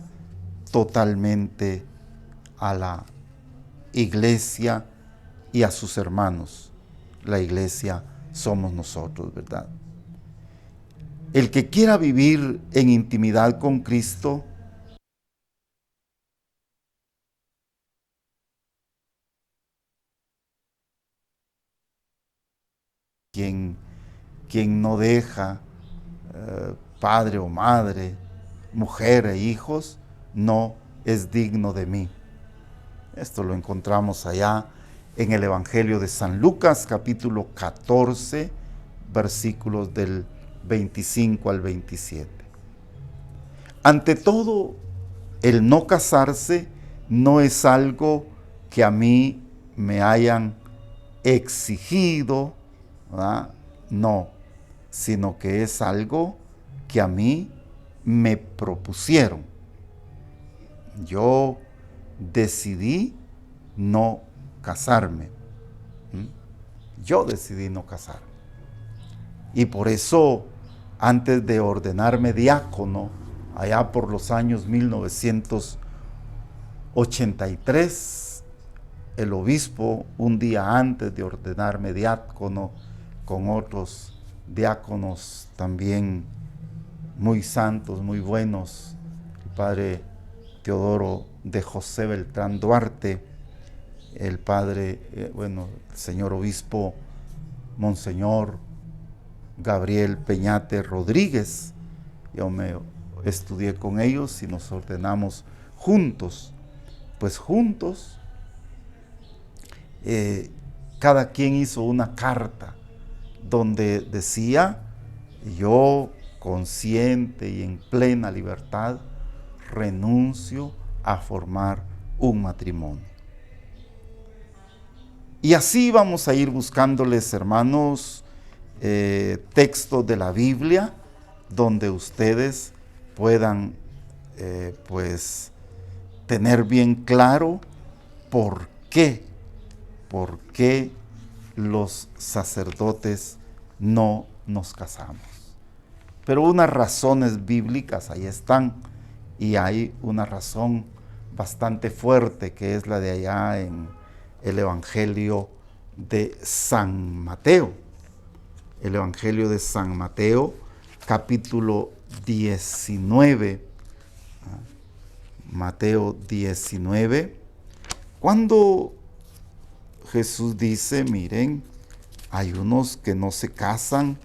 Speaker 1: totalmente a la iglesia y a sus hermanos. La iglesia somos nosotros, ¿verdad? El que quiera vivir en intimidad con Cristo, quien no deja padre o madre, mujer e hijos, no es digno de mí. Esto lo encontramos allá en el Evangelio de San Lucas, capítulo 14, versículos del 25 al 27. Ante todo, el no casarse no es algo que a mí me hayan exigido, ¿verdad? No, sino que es algo que a mí me propusieron. Yo decidí no casarme. Yo decidí no casarme. Y por eso, antes de ordenarme diácono, allá por los años 1983, el obispo, un día antes de ordenarme diácono, con otros diáconos también muy santos, muy buenos, el padre Teodoro de José Beltrán Duarte, el padre, el señor obispo Monseñor Gabriel Peñate Rodríguez. Yo me estudié con ellos y nos ordenamos juntos. Pues juntos, cada quien hizo una carta donde decía: yo, consciente y en plena libertad, renuncio a formar un matrimonio. Y así vamos a ir buscándoles, hermanos, textos de la Biblia donde ustedes puedan pues tener bien claro por qué los sacerdotes no nos casamos. Pero unas razones bíblicas ahí están, y hay una razón bastante fuerte que es la de allá en el Evangelio de San Mateo. El Evangelio de San Mateo, capítulo 19. Mateo 19, cuando Jesús dice: miren, hay unos que no se casan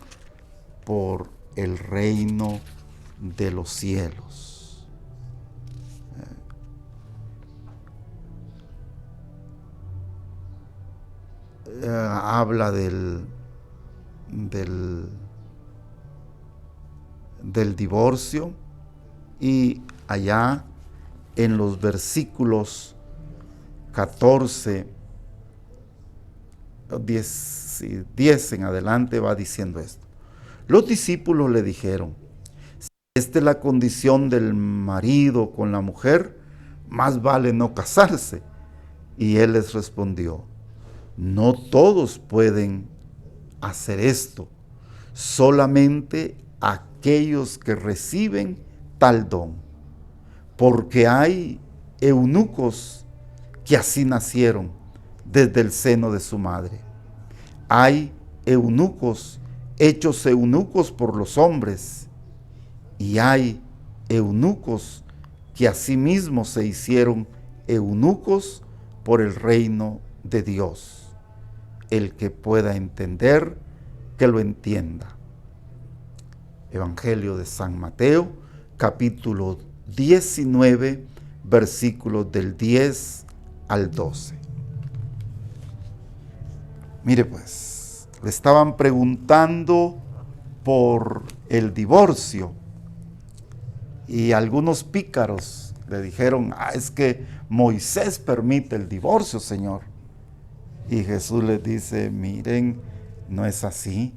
Speaker 1: por el reino de los cielos. Habla del divorcio, y allá en los versículos 14, 10 en adelante va diciendo esto. Los discípulos le dijeron: si esta es la condición del marido con la mujer, más vale no casarse. Y él les respondió: no todos pueden hacer esto, solamente aquellos que reciben tal don, porque hay eunucos que así nacieron desde el seno de su madre. Hay eunucos hechos eunucos por los hombres, y hay eunucos que asimismo se hicieron eunucos por el reino de Dios. El que pueda entender, que lo entienda. Evangelio de San Mateo, capítulo 19, versículos del 10 al 12. Mire pues, le estaban preguntando por el divorcio y algunos pícaros le dijeron, es que Moisés permite el divorcio, Señor. Y Jesús les dice, miren, no es así,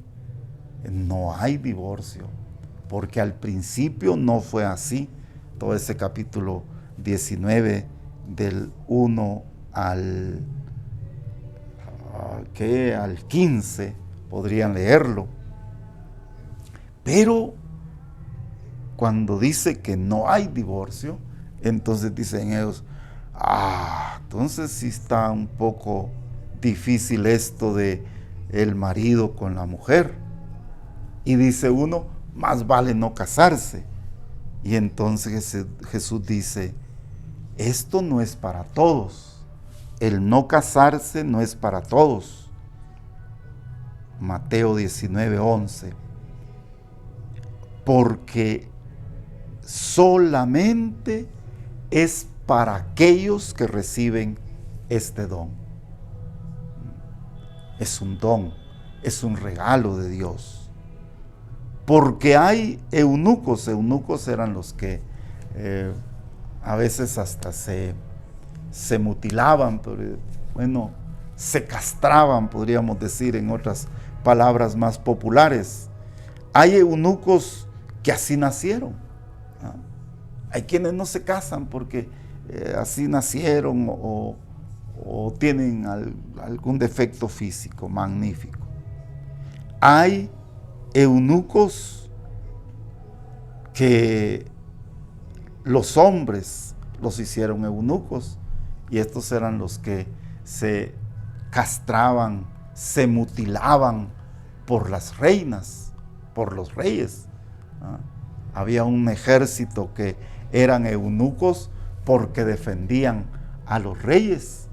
Speaker 1: no hay divorcio, porque al principio no fue así. Todo ese capítulo 19 del 1 al 15 podrían leerlo. Pero cuando dice que no hay divorcio, entonces dicen ellos, entonces sí está un poco difícil esto de el marido con la mujer. Y dice uno, más vale no casarse. Y entonces Jesús dice, esto no es para todos. El no casarse no es para todos. Mateo 19:11. Porque solamente es para aquellos que reciben este don. Es un don, es un regalo de Dios. Porque hay eunucos eran los que a veces hasta se mutilaban, pero bueno, se castraban, podríamos decir en otras palabras más populares. Hay eunucos que así nacieron, ¿no? Hay quienes no se casan porque así nacieron o tienen algún defecto físico magnífico. Hay eunucos que los hombres los hicieron eunucos y estos eran los que se castraban, se mutilaban por las reinas, por los reyes, ¿no? Había un ejército que eran eunucos porque defendían a los reyes,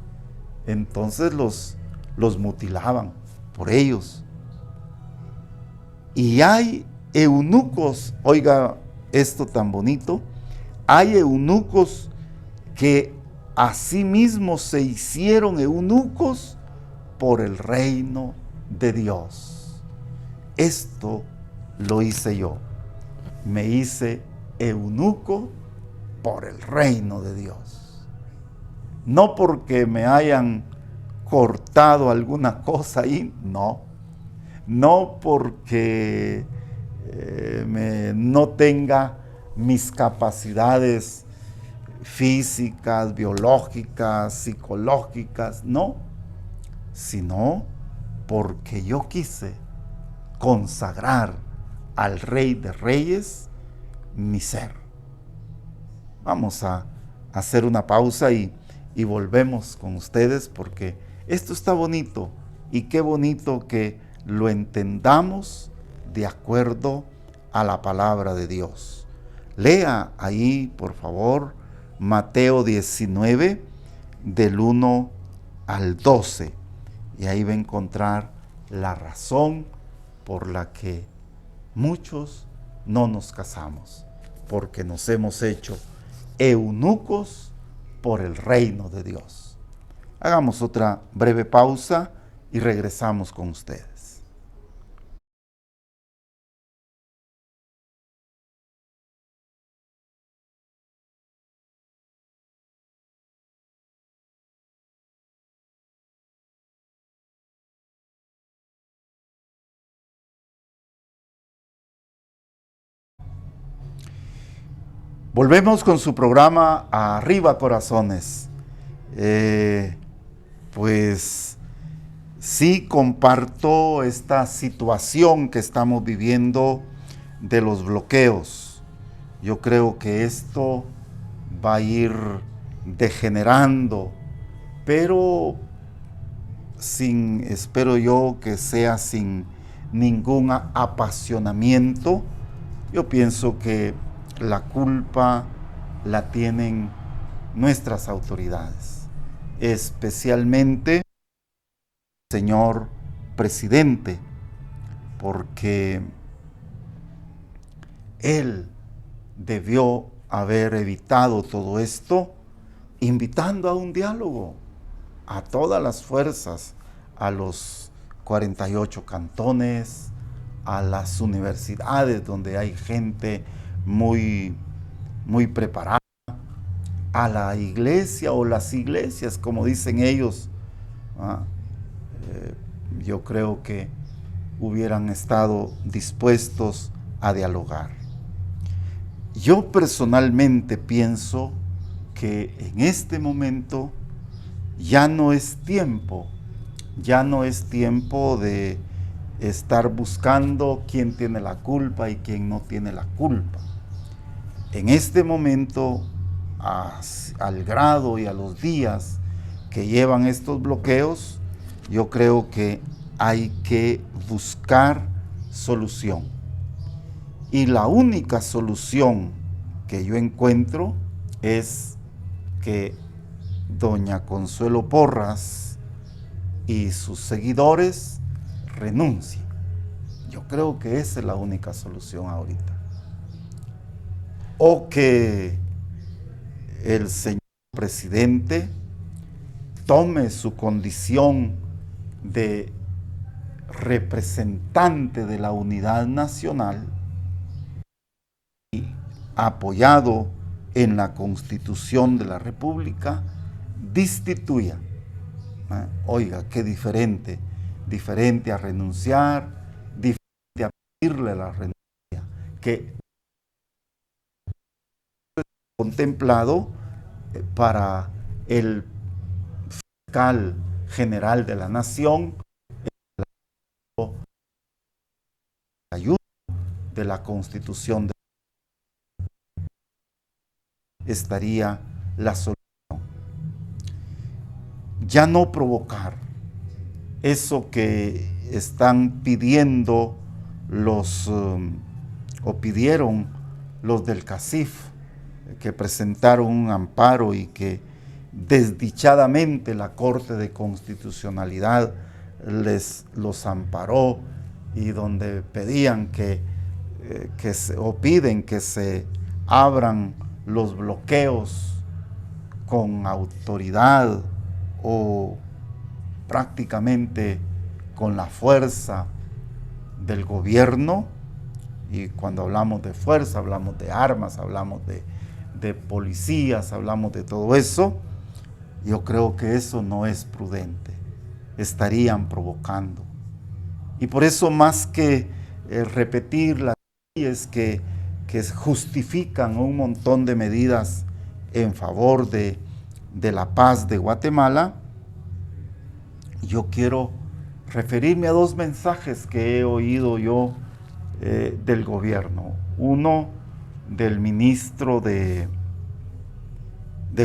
Speaker 1: entonces los mutilaban por ellos. Y hay eunucos, oiga esto tan bonito, hay eunucos que asimismo se hicieron eunucos por el reino de Dios. Esto lo hice yo. Me hice eunuco por el reino de Dios. No porque me hayan cortado alguna cosa ahí, no. No porque no tenga mis capacidades físicas, biológicas, psicológicas, no. Sino porque yo quise consagrar al Rey de Reyes mi ser. Vamos a hacer una pausa y volvemos con ustedes porque esto está bonito y qué bonito que lo entendamos de acuerdo a la palabra de Dios. Lea ahí, por favor, Mateo 19, del 1 al 12, y ahí va a encontrar la razón por la que muchos no nos casamos, porque nos hemos hecho eunucos por el reino de Dios. Hagamos otra breve pausa y regresamos con ustedes. Volvemos con su programa Arriba Corazones. Pues sí comparto esta situación que estamos viviendo de los bloqueos. Yo creo que esto va a ir degenerando, pero espero yo que sea sin ningún apasionamiento. Yo pienso que la culpa la tienen nuestras autoridades, especialmente el señor presidente, porque Él debió haber evitado todo esto invitando a un diálogo a todas las fuerzas, a los 48 cantones, a las universidades donde hay gente muy preparada, a la iglesia o las iglesias, como dicen ellos. Yo creo que hubieran estado dispuestos a dialogar. Yo personalmente pienso que en este momento ya no es tiempo de estar buscando quién tiene la culpa y quién no tiene la culpa. En este momento, al grado y a los días que llevan estos bloqueos, yo creo que hay que buscar solución. Y la única solución que yo encuentro es que doña Consuelo Porras y sus seguidores renuncien. Yo creo que esa es la única solución ahorita. O que el señor presidente tome su condición de representante de la unidad nacional y apoyado en la Constitución de la República, destituya. Oiga, qué diferente a renunciar, diferente a pedirle la renuncia, que contemplado para el fiscal general de la nación, la ayuda de la Constitución estaría la solución. Ya no provocar eso que están pidiendo o pidieron los del CACIF, que presentaron un amparo y que desdichadamente la Corte de Constitucionalidad los amparó, y donde pedían piden que se abran los bloqueos con autoridad o prácticamente con la fuerza del gobierno. Y cuando hablamos de fuerza, hablamos de armas, hablamos de policías, hablamos de todo eso. Yo creo que eso no es prudente, estarían provocando. Y por eso, más que repetir las leyes que justifican un montón de medidas en favor de la paz de Guatemala, yo quiero referirme a dos mensajes que he oído yo del gobierno. Uno del ministro de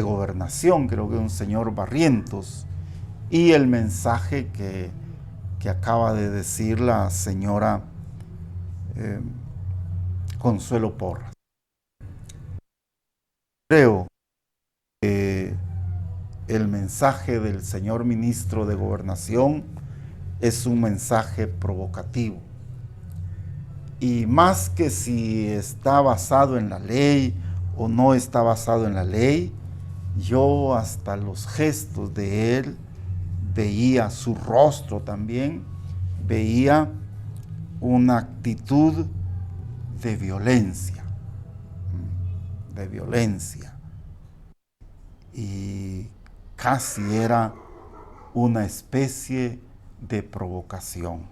Speaker 1: Gobernación, creo que es un señor Barrientos, y el mensaje que acaba de decir la señora Consuelo Porras. Creo que el mensaje del señor ministro de Gobernación es un mensaje provocativo. Y más que si está basado en la ley o no está basado en la ley, yo hasta los gestos de él veía, su rostro también, veía una actitud de violencia, y casi era una especie de provocación.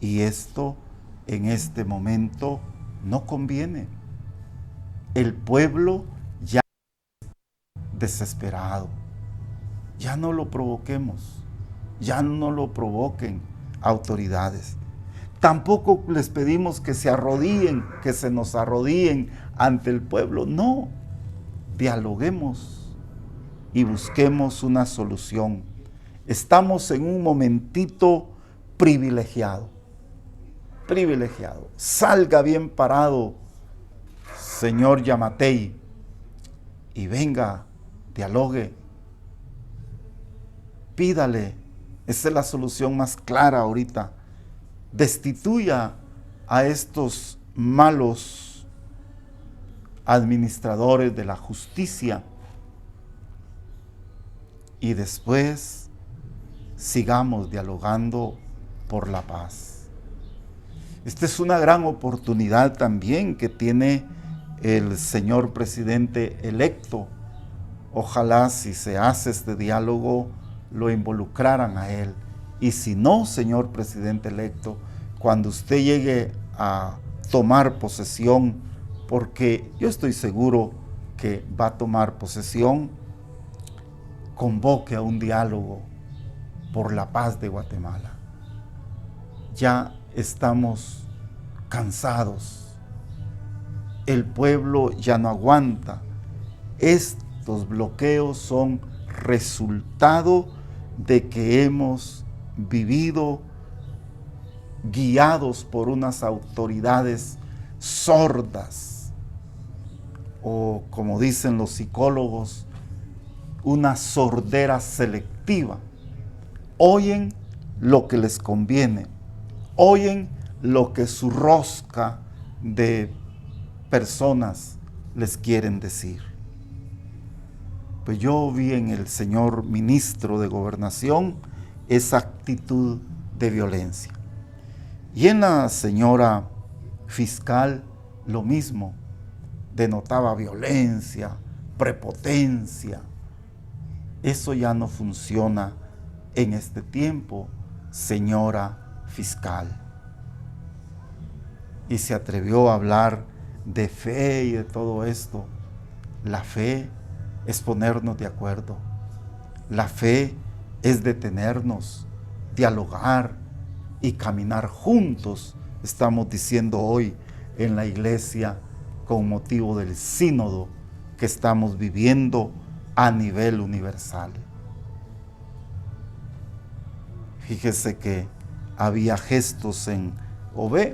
Speaker 1: Y esto en este momento no conviene. El pueblo ya está desesperado. Ya no lo provoquemos, ya no lo provoquen autoridades. Tampoco les pedimos que se arrodillen, que se nos arrodillen ante el pueblo. No, dialoguemos y busquemos una solución. Estamos en un momentito privilegiado. Salga bien parado, señor Yamatei, y venga, dialogue, pídale. Esa es la solución más clara ahorita. Destituya a estos malos administradores de la justicia, y después sigamos dialogando por la paz. Esta es una gran oportunidad también que tiene el señor presidente electo. Ojalá, si se hace este diálogo, lo involucraran a él. Y si no, señor presidente electo, cuando usted llegue a tomar posesión, porque yo estoy seguro que va a tomar posesión, convoque a un diálogo por la paz de Guatemala. Ya estamos cansados. El pueblo ya no aguanta. Estos bloqueos son resultado de que hemos vivido guiados por unas autoridades sordas, o como dicen los psicólogos, una sordera selectiva. Oyen lo que les conviene, oyen lo que su rosca de personas les quieren decir. Pues yo vi en el señor ministro de Gobernación esa actitud de violencia. Y en la señora fiscal lo mismo, denotaba violencia, prepotencia. Eso ya no funciona en este tiempo, señora fiscal. Y se atrevió a hablar de fe y de todo esto. La fe es ponernos de acuerdo. La fe es detenernos, dialogar y caminar juntos, estamos diciendo hoy en la iglesia con motivo del sínodo que estamos viviendo a nivel universal. Fíjese que había gestos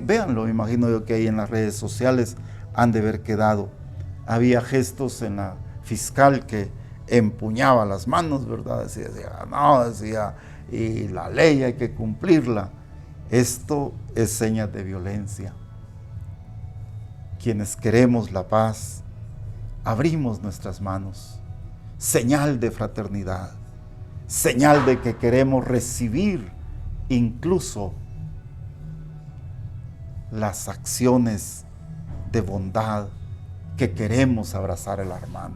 Speaker 1: véanlo, imagino yo que ahí en las redes sociales han de haber quedado. Había gestos en la fiscal que empuñaba las manos, ¿verdad? Decía, y la ley hay que cumplirla. Esto es señas de violencia. Quienes queremos la paz, abrimos nuestras manos, señal de fraternidad, señal de que queremos recibir incluso las acciones de bondad, que queremos abrazar al hermano,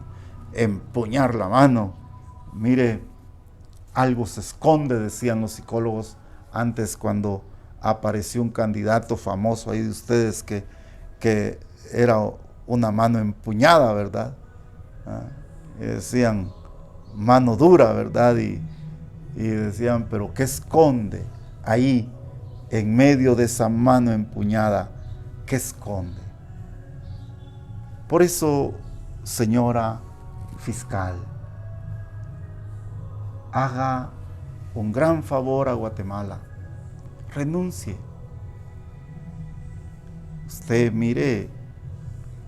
Speaker 1: empuñar la mano. Mire, algo se esconde, decían los psicólogos antes, cuando apareció un candidato famoso ahí de ustedes que era una mano empuñada, ¿verdad? Y decían mano dura, ¿verdad? Y decían, pero ¿qué esconde ahí en medio de esa mano empuñada? ¿Qué esconde? Por eso, señora fiscal, haga un gran favor a Guatemala. Renuncie. Usted, mire,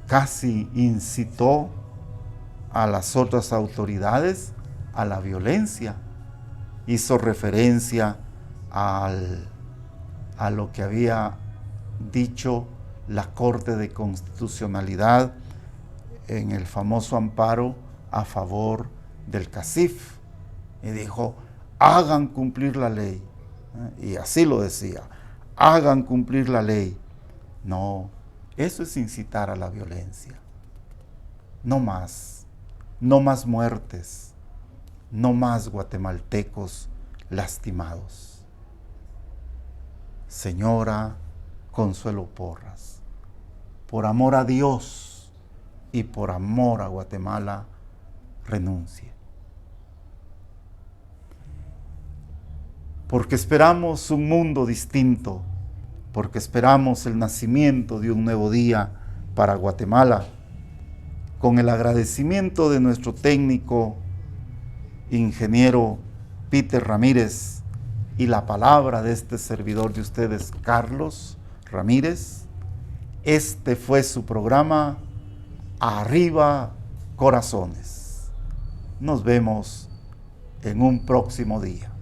Speaker 1: casi incitó a las otras autoridades a la violencia. Hizo referencia a lo que había dicho la Corte de Constitucionalidad en el famoso amparo a favor del CACIF. Y dijo, hagan cumplir la ley. Y así lo decía, hagan cumplir la ley. No, eso es incitar a la violencia. No más muertes, no más guatemaltecos lastimados. Señora Consuelo Porras, por amor a Dios y por amor a Guatemala, renuncie. Porque esperamos un mundo distinto, porque esperamos el nacimiento de un nuevo día para Guatemala, con el agradecimiento de nuestro técnico, ingeniero Peter Ramírez, y la palabra de este servidor de ustedes, Carlos Ramírez. Este fue su programa Arriba Corazones. Nos vemos en un próximo día.